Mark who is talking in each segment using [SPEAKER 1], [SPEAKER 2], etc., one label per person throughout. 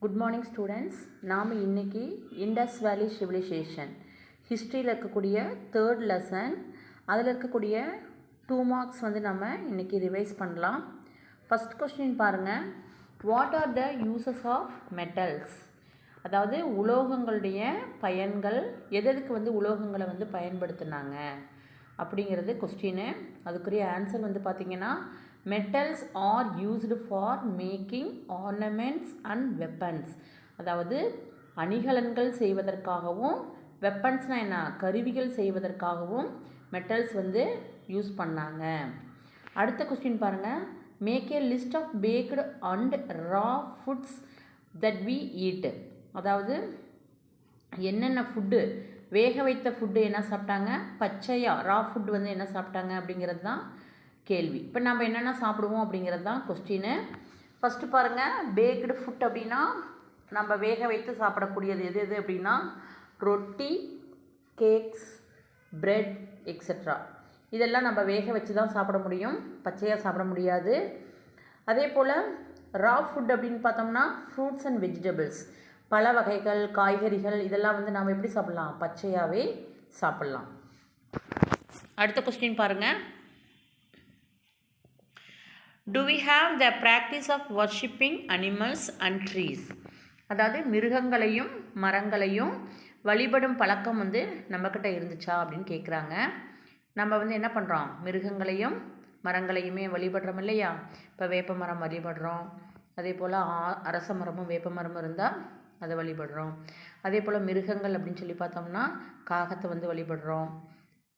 [SPEAKER 1] Good morning students. நாம் இன்றைக்கி Indies வேலி சிவிலைசேஷன் ஹிஸ்ட்ரியில் இருக்கக்கூடிய தேர்ட் லெசன் அதில் இருக்கக்கூடிய 2 மார்க்ஸ் நம்ம இன்றைக்கி ரிவைஸ் பண்ணலாம். ஃபஸ்ட் கொஸ்டின் பாருங்கள். What are the uses of metals? அதாவது உலோகங்களுடைய பயன்கள், எதுக்கு உலோகங்களை பயன்படுத்தினாங்க அப்படிங்கிறது கொஸ்டின். அதுக்குரிய ஆன்சர் பார்த்திங்கன்னா, metals are used for making ornaments and weapons. அதாவது அணிகலன்கள் செய்வதற்காகவும், வெப்பன்ஸ்னால் என்ன, கருவிகள் செய்வதற்காகவும் மெட்டல்ஸ் யூஸ் பண்ணாங்க. அடுத்த கொஸ்டின் பாருங்கள். Make a list of baked and raw foods that we eat. அதாவது என்னென்ன ஃபுட்டு, வேக வைத்த ஃபுட்டு என்ன சாப்பிட்டாங்க, பச்சையாக ரா ஃபுட் என்ன சாப்பிட்டாங்க அப்படிங்கிறது தான் கேள்வி. இப்போ நம்ம என்னென்ன சாப்பிடுவோம் அப்படிங்கிறது தான் கொஸ்டின். ஃபஸ்ட்டு பாருங்கள். பேக்டு ஃபுட் அப்படின்னா நம்ம வேக வைத்து சாப்பிடக்கூடியது எது அப்படின்னா ரொட்டி, கேக்ஸ், பிரெட் எக்ஸெட்ரா. இதெல்லாம் நம்ம வேக வச்சு தான் சாப்பிட முடியும், பச்சையாக சாப்பிட முடியாது. அதே போல் ரா ஃபுட் அப்படின்னு பார்த்தோம்னா ஃப்ரூட்ஸ் அண்ட் வெஜிடபிள்ஸ், பல வகைகள், காய்கறிகள், இதெல்லாம் நாம் எப்படி சாப்பிட்லாம், பச்சையாகவே சாப்பிட்லாம். அடுத்த கொஸ்டின் பாருங்கள். Do we have the practice of worshipping animals and trees? அதாவது மிருகங்களையும் மரங்களையும் வழிபடும் பழக்கம் நம்மக்கிட்ட இருந்துச்சா அப்படின்னு கேட்குறாங்க. நம்ம என்ன பண்ணுறோம், மிருகங்களையும் மரங்களையுமே வழிபடுறோம் இல்லையா? இப்போ வேப்ப மரம் வழிபடுறோம், அதே போல் அரச மரமும் வேப்ப மரமும் இருந்தால் அதை வழிபடுறோம். அதே போல் மிருகங்கள் அப்படின்னு சொல்லி பார்த்தோம்னா காகத்தை வழிபடுறோம்,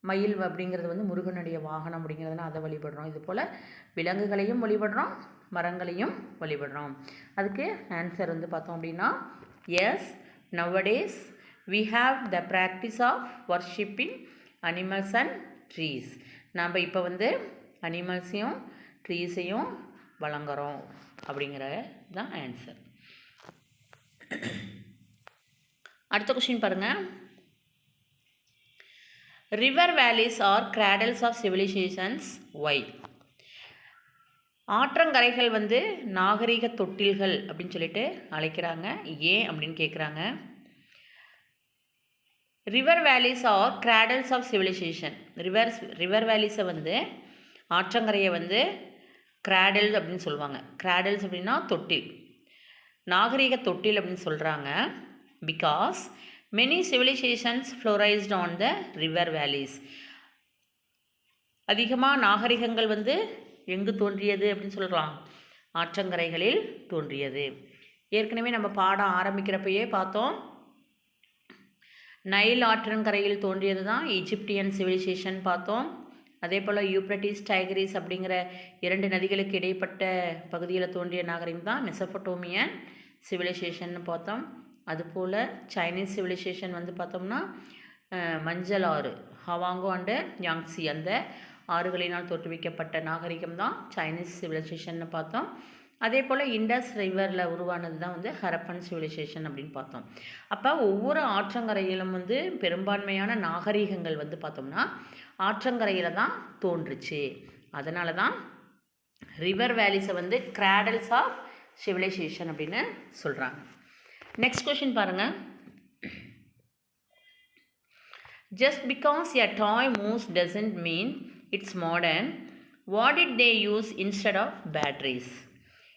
[SPEAKER 1] மயில் அப்படிங்கிறது முருகனுடைய வாகனம் அப்படிங்கிறதுனா அதை வழிபடுறோம். இது போல் விலங்குகளையும் வழிபடுறோம், மரங்களையும் வழிபடுறோம். அதுக்கு ஆன்சர் பார்த்தோம் அப்படின்னா yes, nowadays we have the practice of worshipping animals and trees. நாம் இப்போ அனிமல்ஸையும் ட்ரீஸையும் வழங்குறோம் அப்படிங்கிறது தான் ஆன்சர். அடுத்த கொஸ்டின் பாருங்கள். River valleys are cradles of civilizations. Why? ஆற்றங்கரைகள் நாகரிக தொட்டில்கள் அப்படின்னு சொல்லிட்டு அழைக்கிறாங்க. ஏன் அப்படின்னு கேட்குறாங்க. River valleys are cradles of civilization. River வேலிஸை ஆற்றங்கரையை கிராடல்ஸ் அப்படின்னு சொல்லுவாங்க. கிராடல்ஸ் அப்படின்னா தொட்டில், நாகரிக தொட்டில் அப்படின்னு சொல்கிறாங்க. Because many civilizations flourished on the river valleys. அதிகமாக நாகரிகங்கள் எங்கு தோன்றியது அப்படின்னு சொல்லலாம், ஆற்றங்கரைகளில் தோன்றியது. ஏற்கனவே நம்ம பாடம் ஆரம்பிக்கிறப்பயே பார்த்தோம், நைல் ஆற்றங்கரையில் தோன்றியது தான் ஈஜிப்டியன் சிவிலைசேஷன் பார்த்தோம். அதே போல் யூப்ரட்டிஸ், டைக்ரிஸ் அப்படிங்கிற 2 நதிகளுக்கு இடைப்பட்ட பகுதியில் தோன்றிய நாகரிகம் தான் மெசபடோமியன் சிவிலைசேஷன் பார்த்தோம். அதுபோல் சைனீஸ் சிவிலைசேஷன் பார்த்தோம்னா மஞ்சள் ஆறு, ஹவாங்கோ அண்டு யாங்ஸி, அந்த ஆறுகளினால் தோற்றுவிக்கப்பட்ட நாகரிகம் தான் சைனீஸ் சிவிலைசேஷன் பார்த்தோம். அதே போல் இண்டஸ் ரிவரில் உருவானது தான் ஹரப்பன் சிவிலைசேஷன் அப்படின்னு பார்த்தோம். அப்போ ஒவ்வொரு ஆற்றங்கரையிலும் பெரும்பான்மையான நாகரிகங்கள் பார்த்தோம்னா ஆற்றங்கரையில் தான் தோன்றுச்சு. அதனால தான் ரிவர் வேலிஸை கிராடல்ஸ் ஆஃப் சிவிலைசேஷன் அப்படின்னு சொல்கிறாங்க. நெக்ஸ்ட் கொஷின் பாருங்கள். Just because a toy moves doesn't mean it's modern. What did they use instead of batteries?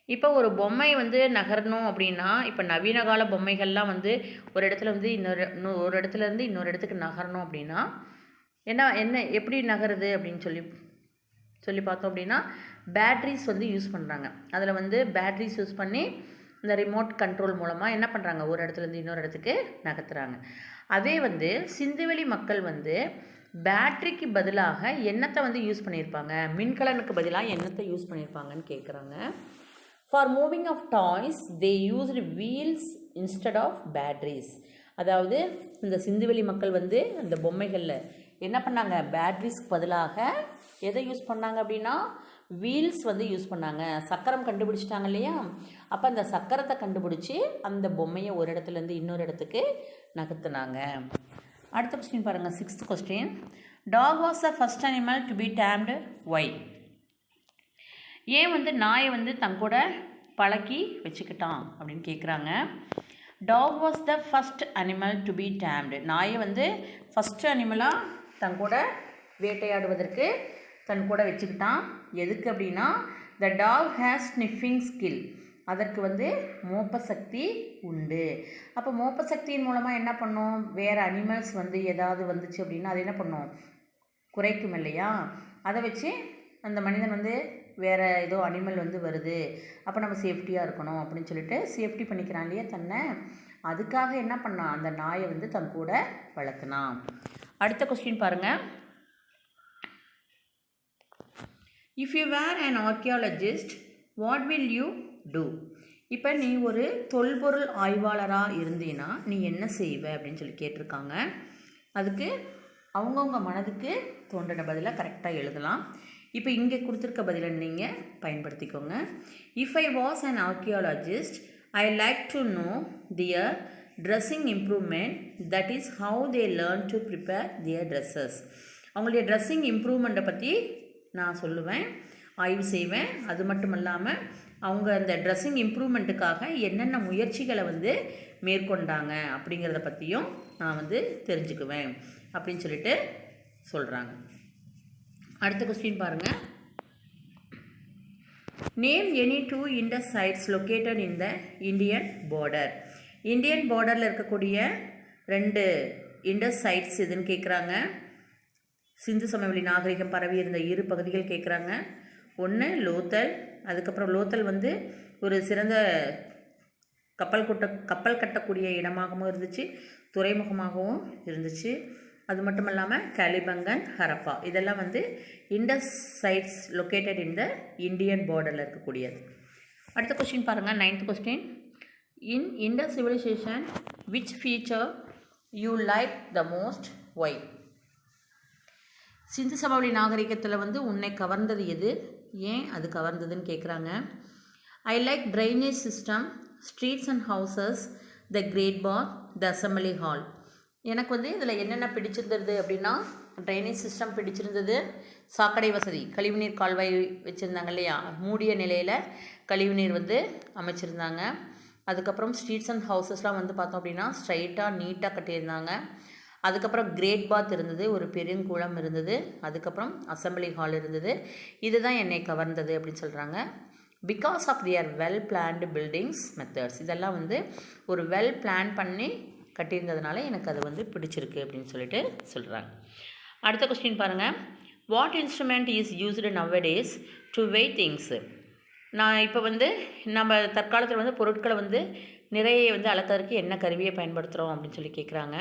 [SPEAKER 1] இப்போ ஒரு பொம்மை நகரணும் அப்படின்னா, இப்போ நவீன கால பொம்மைகள்லாம் ஒரு இடத்துல ஒரு இடத்துலேருந்து இன்னொரு இடத்துக்கு நகரணும் அப்படின்னா என்ன எப்படி நகருது அப்படின்னு சொல்லி பார்த்தோம் அப்படின்னா பேட்ரிஸ் யூஸ் பண்ணுறாங்க. அதில் பேட்ரிஸ் யூஸ் பண்ணி இந்த ரிமோட் கண்ட்ரோல் மூலமாக என்ன பண்ணுறாங்க, ஒரு இடத்துலேருந்து இன்னொரு இடத்துக்கு நகர்த்துறாங்க. அதே சிந்துவெளி மக்கள் பேட்ரிக்கு பதிலாக என்னத்தை யூஸ் பண்ணியிருப்பாங்க, மின்கலனுக்கு பதிலாக என்னத்தை யூஸ் பண்ணியிருப்பாங்கன்னு கேட்குறாங்க. For moving of toys they used wheels instead of batteries. அதாவது இந்த சிந்துவெளி மக்கள் அந்த பொம்மைகளில் என்ன பண்ணாங்க, பேட்ரிஸ்க்கு பதிலாக எதை யூஸ் பண்ணாங்க அப்படின்னா வீல்ஸ் யூஸ் பண்ணாங்க. சக்கரம் கண்டுபிடிச்சிட்டாங்க இல்லையா? அப்போ அந்த சக்கரத்தை கண்டுபிடிச்சி அந்த பொம்மையை ஒரு இடத்துலேருந்து இன்னொரு இடத்துக்கு நகர்த்துனாங்க. அடுத்த கொஸ்டின் பாருங்கள். 6th கொஸ்டின். Dog was the first animal to be tamed. Why? ஏன் நாயை தங்கூட பழக்கி வச்சுக்கிட்டான் அப்படின்னு கேட்குறாங்க. Dog was the first animal to be tamed. நாயை வந்து ஃபஸ்ட்டு அனிமலாக தன் கூட வேட்டையாடுவதற்கு தன் கூட வச்சுக்கிட்டான். எதுக்கு அப்படின்னா த டாக் ஹேஸ் ஸ்னிஃபிங் ஸ்கில். அதற்கு வந்து மோப்ப சக்தி உண்டு. அப்போ மோப்ப சக்தியின் மூலமாக என்ன பண்ணும், வேறு அனிமல்ஸ் வந்து ஏதாவது வந்துச்சு அப்படின்னா அது என்ன பண்ணும், குறைக்கும் இல்லையா. அதை வச்சு அந்த மனிதன் வந்து வேறு ஏதோ அனிமல் வந்து வருது, அப்போ நம்ம சேஃப்டியாக இருக்கணும் அப்படின்னு சொல்லிட்டு சேஃப்டி பண்ணிக்கிறான் இல்லையா தன்னை. அதுக்காக என்ன பண்ணான், அந்த நாயை வந்து தன் கூட வளர்த்துனான். அடுத்த கொஸ்டின் பாருங்கள். If you were an archaeologist what will you do. இப்போ நீ ஒரு தொல்பொருள் ஆய்வாளராக இருந்தீன்னா நீ என்ன செய்வ அப்படின்னு சொல்லி கேட்டிருக்காங்க. அதுக்கு அவங்கவுங்க மனதுக்கு தோன்றின பதிலாக கரெக்டாக எழுதலாம். இப்போ இங்கே கொடுத்துருக்க பதிலை நீங்கள் பயன்படுத்திக்கோங்க. If I was an archaeologist I like to know their dressing improvement, that is how they learn to prepare their dresses. அவங்களுடைய ட்ரெஸ்ஸிங் இம்ப்ரூவ்மெண்ட்டை பற்றி நான் சொல்லுவேன், ஆய்வு செய்வேன். அது மட்டும் இல்லாமல் அவங்க அந்த ட்ரெஸ்ஸிங் இம்ப்ரூவ்மெண்ட்டுக்காக என்னென்ன முயற்சிகளை வந்து மேற்கொண்டாங்க அப்படிங்கிறத பற்றியும் நான் வந்து தெரிஞ்சுக்குவேன் அப்படின்னு சொல்லிட்டு சொல்கிறாங்க. அடுத்த கொஸ்டின் பாருங்கள். Name any 2 Indus sites located in the Indian border. Indian பார்டரில் இருக்கக்கூடிய 2 இண்டஸ் சைட்ஸ் எதுன்னு கேட்குறாங்க. சிந்து சமவெளி நாகரிகம் பரவி இருந்த 2 பகுதிகள் கேட்குறாங்க. ஒன்று லோத்தல், அதுக்கப்புறம் லோத்தல் வந்து ஒரு சிறந்த கப்பல் கட்டக்கூடிய இடமாகவும் இருந்துச்சு, துறைமுகமாகவும் இருந்துச்சு. அது மட்டும் இல்லாமல் கலிபங்கன், ஹரப்பா இதெல்லாம் வந்து Indus sites located in the Indian பார்டரில் இருக்கக்கூடியது. அடுத்த கொஸ்டின் பாருங்கள். 9th கொஸ்டின். In Indus civilization which feature you like the most, why. சிந்து சமவெளி நாகரிகத்தில் வந்து உன்னை கவர்ந்தது எது, ஏன் அது கவர்ந்ததுன்னு கேட்குறாங்க. I like drainage system, streets and houses, the great bath, the assembly hall. எனக்கு வந்து இதில் என்னென்ன பிடிச்சிருந்தது அப்படின்னா ட்ரைனேஜ் சிஸ்டம் பிடிச்சிருந்தது, சாக்கடை வசதி, கழிவுநீர் கால்வாய் வச்சுருந்தாங்க இல்லையா, மூடிய நிலையில் கழிவுநீர் வந்து அமைச்சிருந்தாங்க. அதுக்கப்புறம் ஸ்ட்ரீட்ஸ் அண்ட் ஹவுசஸ்லாம் வந்து பார்த்தோம் அப்படின்னா ஸ்ட்ரைட்டாக நீட்டாக கட்டியிருந்தாங்க. அதுக்கப்புறம் கிரேட் பாத் இருந்தது, ஒரு பெருங்குளம் இருந்தது. அதுக்கப்புறம் அசம்பிளி ஹால் இருந்தது. இதுதான் என்னை கவர்ந்தது அப்படின்னு சொல்கிறாங்க. Because of their well planned buildings methods. இதெல்லாம் வந்து ஒரு வெல் பிளான் பண்ணி கட்டியிருந்ததுனால எனக்கு அது வந்து பிடிச்சிருக்கு அப்படின்னு சொல்லிட்டு சொல்கிறாங்க. அடுத்த கொஸ்டின் பாருங்கள். What instrument is used nowadays to weigh things. நான் இப்போ வந்து நம்ம தற்காலத்தில் வந்து பொருட்களை வந்து நிறைய வந்து அளக்கிறதுக்கு என்ன கருவியை பயன்படுத்துகிறோம் அப்படின்னு சொல்லி கேட்குறாங்க.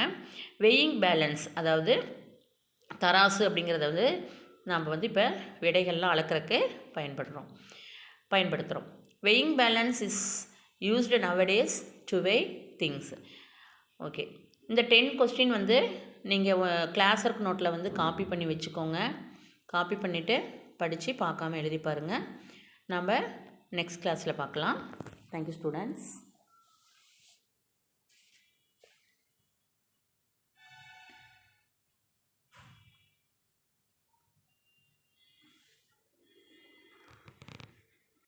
[SPEAKER 1] வெயிங் பேலன்ஸ், அதாவது தராசு அப்படிங்கிறத வந்து நம்ம வந்து இப்போ விடைகள்லாம் அளக்கிறதுக்கு பயன்படுத்துகிறோம். Weighing balance is used nowadays to weigh things. Okay, இந்த 10 கொஸ்டின் வந்து நீங்கள் கிளாஸ் ஒர்க் நோட்டில் வந்து காப்பி பண்ணி வச்சுக்கோங்க. காப்பி பண்ணிவிட்டு படித்து பார்க்காம எழுதி பாருங்கள். நம்ம நெக்ஸ்ட் கிளாஸில் பார்க்கலாம். Thank you students.